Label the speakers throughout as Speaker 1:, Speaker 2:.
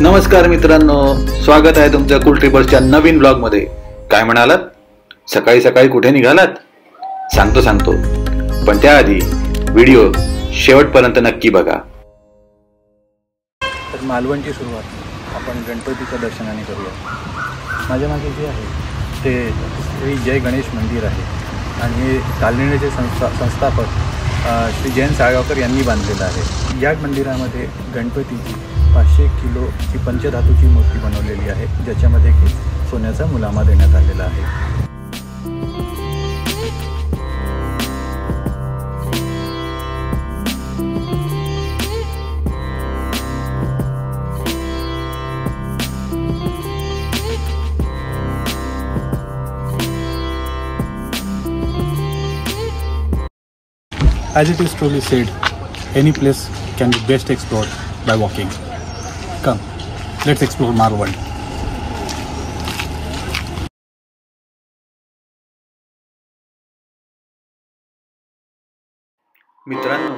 Speaker 1: नमस्कार मित्रांनो, स्वागत आहे तुमच्या कूल ट्रिपर्सच्या नवीन ब्लॉग मध्ये। काय म्हणालात? सकाळी सकाळी कुठे निघालात? सांगतो पण त्याआधी व्हिडिओ शेवटपर्यंत नक्की बघा।
Speaker 2: तर मालवणची सुरुवात आपण गणपतीच्या दर्शनाने करूया। माझ्या मागे जे आहे ते श्री जय गणेश मंदिर आहे आणि हे कालनिर्णयचे संस्थापक श्री जयंत साळगावकर यांनी बांधलेलं आहे। या मंदिरामध्ये गणपतीची 500 किलोची पंचधातूची मूर्ती बनवलेली आहे, ज्याच्यामध्ये की सोन्याचा मुलामा देण्यात आलेला आहे। As it is truly said, any place can be best explored by walking. Come, let's explore Malwan.
Speaker 1: मित्रांनो,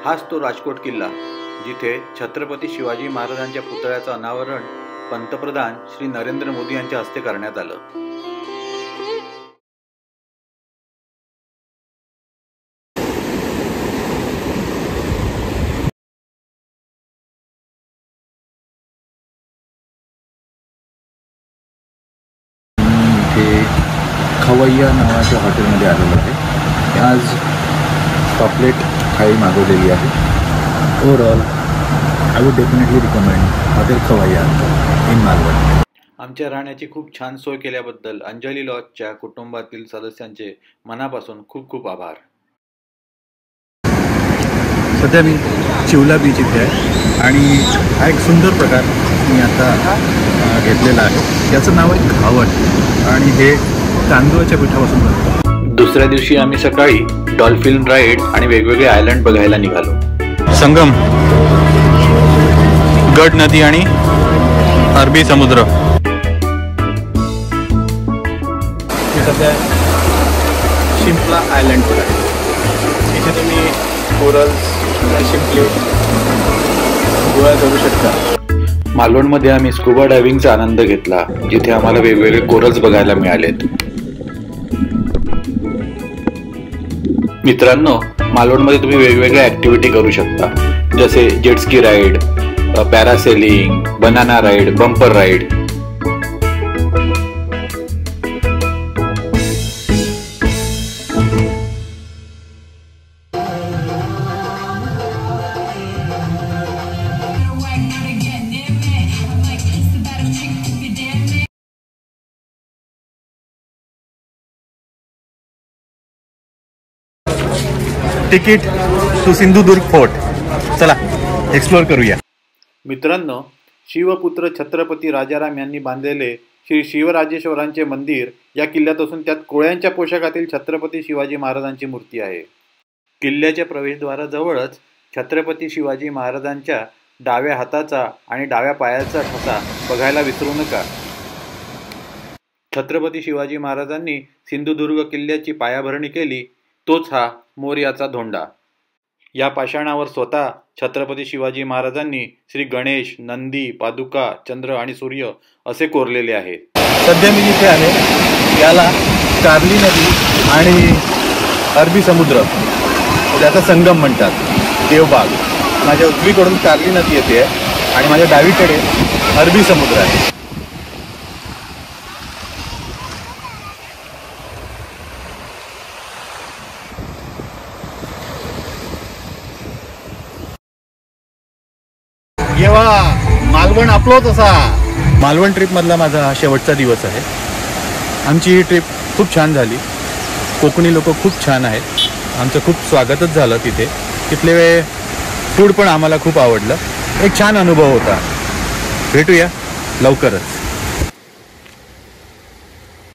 Speaker 1: हाच तो राजकोट किल्ला जिथे छत्रपती शिवाजी महाराजांच्या पुतळ्याचं अनावरण पंतप्रधान श्री नरेंद्र मोदी यांच्या हस्ते करण्यात आलं।
Speaker 2: खवय्या नावाच्या हॉटेलमध्ये आलेलो आहे। आज पॉपलेट थाळी मागवलेली आहे। Overall I would definitely recommend hotel Khavayya in Malvan.
Speaker 1: आमच्या राहण्याची खूप छान सोय केल्याबद्दल अंजली लॉजच्या कुटुंबातील सदस्यांचे मनापासून खूप खूप आभार।
Speaker 2: सध्या मी चिवला बीच इथे आहे आणि हा एक सुंदर प्रकार मी आता घेतलेला आहे। याचं नाव आहे घावट आणि हे तांदूळाच्या पिठापासून बनतं।
Speaker 1: दुसऱ्या दिवशी आम्ही सकाळी डॉल्फिन राईड आणि वेगवेगळे आयलंड बघायला निघालो।
Speaker 2: संगम, गड नदी आणि अरबी समुद्र। मी सध्या शिंपला आयलंडवर आहे। इथे तुम्ही कोरल्स शिंपले गोळा करू शकता।
Speaker 1: मालवणमध्ये आम्ही स्कुबा डायव्हिंगचा आनंद घेतला, जिथे आम्हाला वेगवेगळे कोरल्स बघायला मिळालेत। मित्रांनो, मालवणमध्ये तुम्ही वेगवेगळ्या ऍक्टिव्हिटी करू शकता, जसे jet ski ride, parasailing, banana ride, bumper ride.
Speaker 2: Ticket to Sindhudurg fort. चला एक्सप्लोर करूया।
Speaker 1: मित्रांनो, शिवपुत्र छत्रपती राजाराम यांनी बांधलेले श्री शिवराजेश्वरांचे मंदिर या किल्ल्यात असून त्यात कोळ्यांच्या पोशाखातील छत्रपती शिवाजी महाराजांची मूर्ती आहे। किल्ल्याच्या प्रवेशद्वाराजवळच छत्रपती शिवाजी महाराजांच्या डाव्या हाताचा आणि डाव्या पायाचा ठसा बघायला विसरू नका। छत्रपती शिवाजी महाराजांनी सिंधुदुर्ग किल्ल्याची पायाभरणी केली, तोच हा मोरयाचा धोंडा। या पाषाणावर स्वतः छत्रपती शिवाजी महाराजांनी श्री गणेश, नंदी, पादुका, चंद्र आणि सूर्य असे कोरलेले आहे।
Speaker 2: सध्या मी जिथे आहे याला कार्ली नदी आणि अरबी समुद्र त्याचा संगम म्हणतात, देवबाग। माझ्या उजवीकडून कार्ली नदी येते आणि माझ्या डावीकडे अरबी समुद्र आहे। मालवण आपलोच असा। मालवण ट्रिपमधला माझा हा शेवटचा दिवस आहे। आमची ही ट्रिप खूप छान झाली। कोकणी लोक खूप छान आहेत। आमचं खूप स्वागतच झालं तिथे। तिथले फूड पण आम्हाला खूप आवडलं। एक छान अनुभव होता। भेटूया लवकरच।